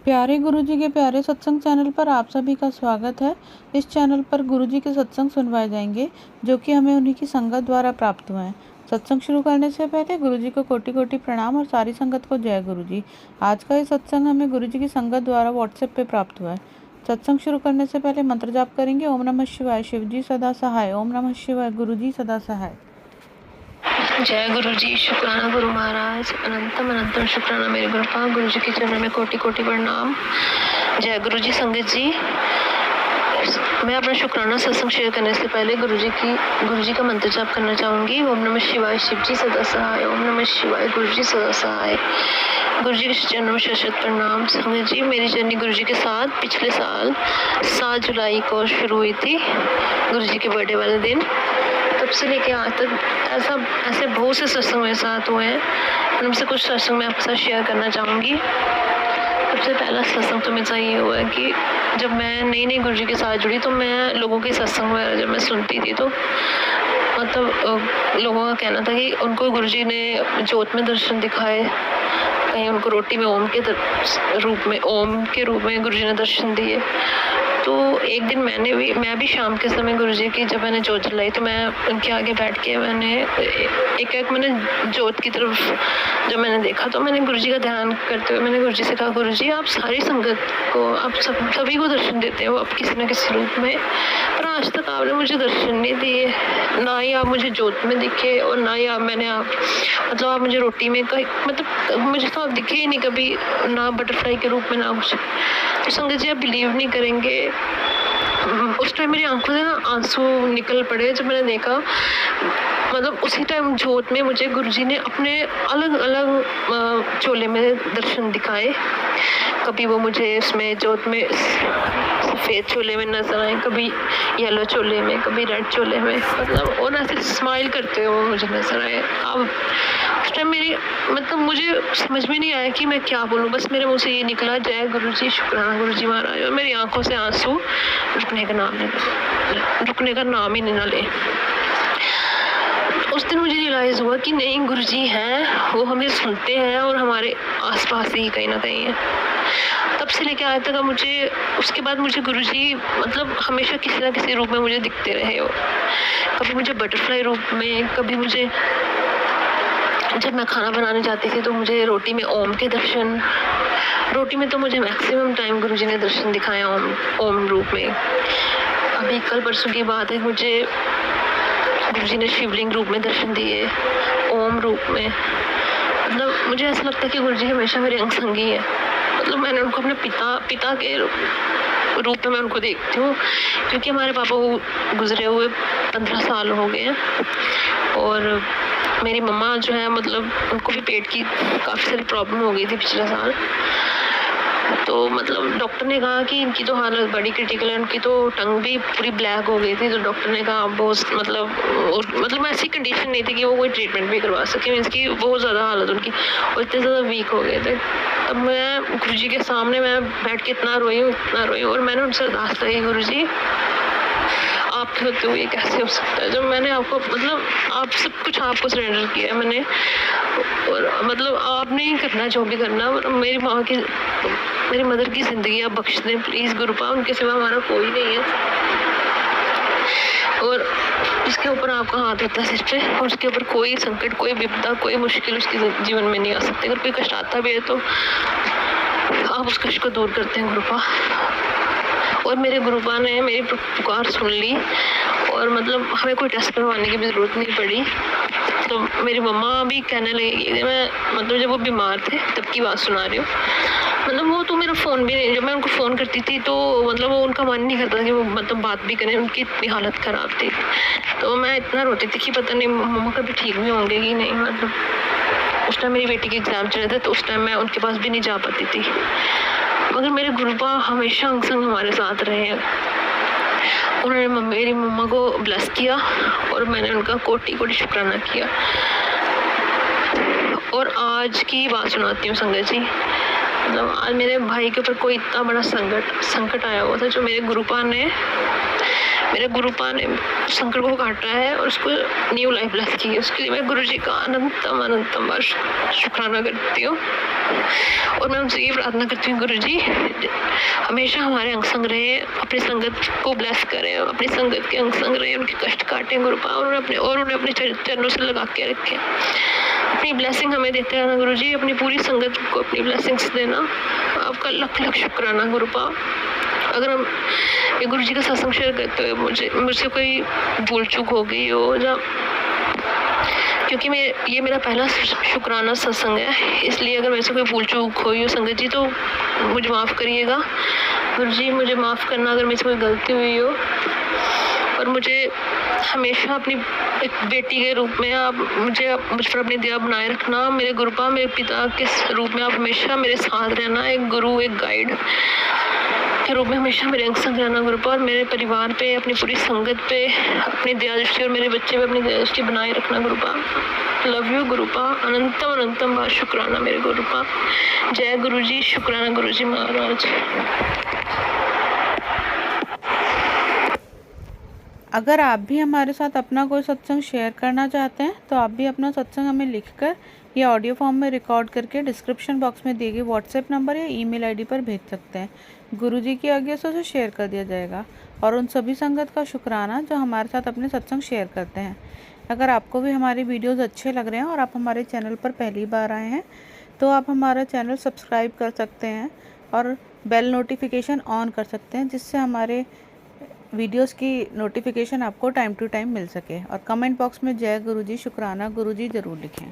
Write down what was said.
प्यारे गुरुजी के प्यारे सत्संग चैनल पर आप सभी का स्वागत है। इस चैनल पर गुरुजी के सत्संग सुनवाए जाएंगे जो कि हमें उन्हीं की संगत द्वारा प्राप्त हुए हैं। सत्संग शुरू करने से पहले गुरुजी को कोटि कोटि प्रणाम और सारी संगत को जय गुरुजी। आज का ये सत्संग हमें गुरुजी की संगत द्वारा व्हाट्सएप पे प्राप्त हुआ है। सत्संग शुरू करने से पहले मंत्र जाप करेंगे। ओम नमः शिवाय, शिवजी सदा सहाय। ओम नमः शिवाय, गुरुजी सदा सहाय। जय गुरु जी। शुक्राना गुरु महाराज, अनंतम अनंतम शुक्राना मेरे गुरुपा। गुरु जी के चरणों में कोटि कोटि प्रणाम। जय गुरु जी। संगत जी, मैं अपना शुक्राना सत्संग शेयर करने से पहले गुरु जी का मंत्र जाप करना चाहूँगी। ओम नमः शिवाय, शिव जी सदा सहाय। ओम नमः शिवाय, गुरु जी सदा सहाय। गुरु जी के चरणों में शत प्रणाम। संगत जी, मेरी जर्नी गुरु जी के साथ पिछले साल 7 जुलाई को शुरू हुई थी, गुरु जी के बर्थडे वाले दिन। तब से लेके आज तक ऐसे बहुत से सत्संग मेरे साथ हुए हैं। उनमें से कुछ सत्संग मैं आपके साथ शेयर करना चाहूँगी। सबसे पहला सत्संग तो मेरा ये हुआ है कि जब मैं नई गुरुजी के साथ जुड़ी तो मैं लोगों के सत्संग वगैरह जब मैं सुनती थी तो मतलब लोगों का कहना था कि उनको गुरुजी ने ज्योत में दर्शन दिखाए, कहीं उनको रोटी में ओम के रूप में गुरुजी ने दर्शन दिए। तो एक दिन मैं भी शाम के समय गुरुजी की जब मैंने जोत जलाई तो मैं उनके आगे बैठ के मैंने मैंने जोत की तरफ जब मैंने देखा तो मैंने गुरुजी का ध्यान करते हुए मैंने गुरुजी से कहा, गुरुजी आप सारी संगत को, आप सभी को दर्शन देते हो आप किसी न किसी रूप में, पर आज तक आपने मुझे दर्शन नहीं दिए। ना ही आप मुझे जोत में दिखे और ना ही आप आप मुझे रोटी में मतलब मुझे तो आप दिखे ही नहीं कभी, ना बटरफ्लाई के रूप में ना कुछ। तो संगत जी, आप बिलीव नहीं करेंगे, उस टाइम मेरी आंखों से ना आंसू निकल पड़े जब मैंने देखा। मतलब उसी टाइम जोत में मुझे गुरुजी ने अपने अलग अलग चोले में दर्शन दिखाए। कभी वो मुझे इसमें जोत में सफ़ेद चोले में नजर आए, कभी येलो चोले में, कभी रेड चोले में, मतलब और ऐसे स्माइल करते हुए मुझे नजर आए। अब उस टाइम मुझे समझ में नहीं आया कि मैं क्या बोलूँ, बस मेरे मुंह से ये निकला, जय गुरुजी, शुक्राना गुरुजी महाराज। और मेरी आंखों से आंसू रुकने का नाम ही नहीं ले। उस दिन मुझे रियलाइज़ हुआ कि नहीं, गुरुजी हैं, वो हमें सुनते हैं और हमारे आसपास ही कहीं ना कहीं है। तब से लेकर आज तक मुझे उसके बाद मुझे गुरुजी मतलब हमेशा किसी ना किसी रूप में मुझे दिखते रहे हो। कभी मुझे बटरफ्लाई रूप में, कभी मुझे जब मैं खाना बनाने जाती थी तो मुझे रोटी में ओम के दर्शन, रोटी में तो मुझे मैक्सिमम टाइम गुरुजी ने दर्शन दिखाया ओम रूप में। अभी कल परसों की बात है, मुझे गुरुजी ने शिवलिंग रूप में दर्शन दिए, ओम रूप में। मतलब मुझे ऐसा लगता है कि गुरुजी हमेशा मेरे अंग संगी है। मतलब मैंने उनको अपने पिता के रूप में मैं उनको देखती हूँ, क्योंकि हमारे पापा को गुजरे हुए 15 साल हो गए हैं और मेरी मम्मा जो है मतलब उनको भी पेट की काफ़ी सारी प्रॉब्लम हो गई थी पिछले साल। तो मतलब डॉक्टर ने कहा कि इनकी तो हालत बड़ी क्रिटिकल है, उनकी तो टंग भी पूरी ब्लैक हो गई थी। तो डॉक्टर ने कहा बहुत मतलब ऐसी कंडीशन नहीं थी कि वो कोई ट्रीटमेंट भी करवा सके, मीन्स की बहुत ज़्यादा हालत उनकी और इतने ज़्यादा वीक हो गए थे। तब मैं गुरुजी के सामने मैं बैठ के इतना रोई हूँ और मैंने उनसे अरदास की, गुरुजी आपके होते हुए कैसे हो सकता है, जब मैंने आपको मतलब आप सब कुछ आपको सरेंडर किया है मैंने, और मतलब आपने ही करना जो भी करना। मेरी मदर की ज़िंदगी आप बख्श दें प्लीज़ गुरुपा, उनके सिवा हमारा कोई नहीं है और जिसके ऊपर आपका हाथ होता है सिर पे, और उसके ऊपर कोई संकट, कोई विपदा, कोई मुश्किल उसके जीवन में नहीं आ सकती। अगर कोई कष्ट आता भी है तो आप उस कष्ट को दूर करते हैं गुरुपा। और मेरे गुरुपा ने मेरी पुकार सुन ली और मतलब हमें कोई टेस्ट करवाने की भी ज़रूरत नहीं पड़ी। तो मेरी मम्मा भी कहने लगी, मैं मतलब जब वो बीमार थे तब की बात सुना रही हूँ, मतलब वो तो मेरा फ़ोन भी नहीं, जब मैं उनको फ़ोन करती थी तो मतलब वो उनका मन नहीं करता कि वो मतलब बात भी करें, उनकी इतनी हालत ख़राब थी। तो मैं इतना रोती थी कि पता नहीं मम्मा कभी ठीक भी होंगे कि नहीं। मतलब उस टाइम मेरी बेटी के एग्ज़ाम चल रहे थे तो उस टाइम मैं उनके पास भी नहीं जा पाती थी, मगर मेरे गुरुपा हमेशा अंग संग हमारे साथ रहे हैं। उन्होंने मेरी मम्मा को ब्लेस किया और मैंने उनका कोटि कोटि शुक्राना किया। और आज की बात सुनाती हूँ संगत जी। मतलब आज मेरे भाई के ऊपर कोई इतना बड़ा संकट आया हुआ था जो मेरे गुरुपा ने मेरे गुरुपा ने संकट को काटा है और उसको न्यू लाइफ ब्लेस की है। उसके लिए मैं गुरुजी का अनंतम बार शुक्राना करती हूँ और मैं उनसे ये प्रार्थना करती हूँ, गुरुजी हमेशा हमारे अंग संग रहे, अपनी संगत को ब्लेस करें, अपनी संगत के अंग संग रहे, उनके कष्ट काटें गुरुपा, और उन्हें अपने चरणों से लगा के रखें। अपनी ब्लेसिंग हमें देते रहना गुरुजी, अपनी पूरी संगत को अपनी ब्लेसिंग्स देना। आपका लख लख शुक्राना गुरुपा। अगर हम ये गुरुजी का सत्संग शेयर करते हुए मुझसे कोई भूल चूक हो गई हो, या क्योंकि ये मेरा पहला शुक्राना सत्संग है, इसलिए अगर मेरे से कोई भूल चूक हुई हो संगत जी तो मुझे माफ़ करिएगा। गुरुजी मुझे माफ़ करना अगर मेरे से कोई गलती हुई हो, और मुझे हमेशा अपनी एक बेटी के रूप में आप मुझ पर अपनी दया बनाए रखना। मेरे गुरुपा, मेरे पिता के रूप में आप हमेशा मेरे साथ रहना, एक गुरु, एक गाइड के रूप में हमेशा मेरे अंग संग रहना गुरुपा, और मेरे परिवार पे, अपनी पूरी संगत पे अपनी दया दृष्टि, और मेरे बच्चे पे अपनी दया दृष्टि बनाए रखना गुरुपा। लव यू गुरुपा, अनंतम बार शुक्राना मेरे गुरुपा। जय गुरुजी, शुक्राना गुरुजी महाराज। अगर आप भी हमारे साथ अपना कोई सत्संग शेयर करना चाहते हैं तो आप भी अपना सत्संग हमें लिखकर या ऑडियो फॉर्म में रिकॉर्ड करके डिस्क्रिप्शन बॉक्स में दिए गए व्हाट्सएप नंबर या ईमेल आईडी पर भेज सकते हैं। गुरुजी की आज्ञा से उसे शेयर कर दिया जाएगा। और उन सभी संगत का शुक्राना जो हमारे साथ अपने सत्संग शेयर करते हैं। अगर आपको भी हमारे वीडियोज़ अच्छे लग रहे हैं और आप हमारे चैनल पर पहली बार आए हैं तो आप हमारा चैनल सब्सक्राइब कर सकते हैं और बेल नोटिफिकेशन ऑन कर सकते हैं, जिससे हमारे वीडियोस की नोटिफिकेशन आपको टाइम टू टाइम मिल सके। और कमेंट बॉक्स में जय गुरुजी, शुक्राना गुरुजी ज़रूर लिखें।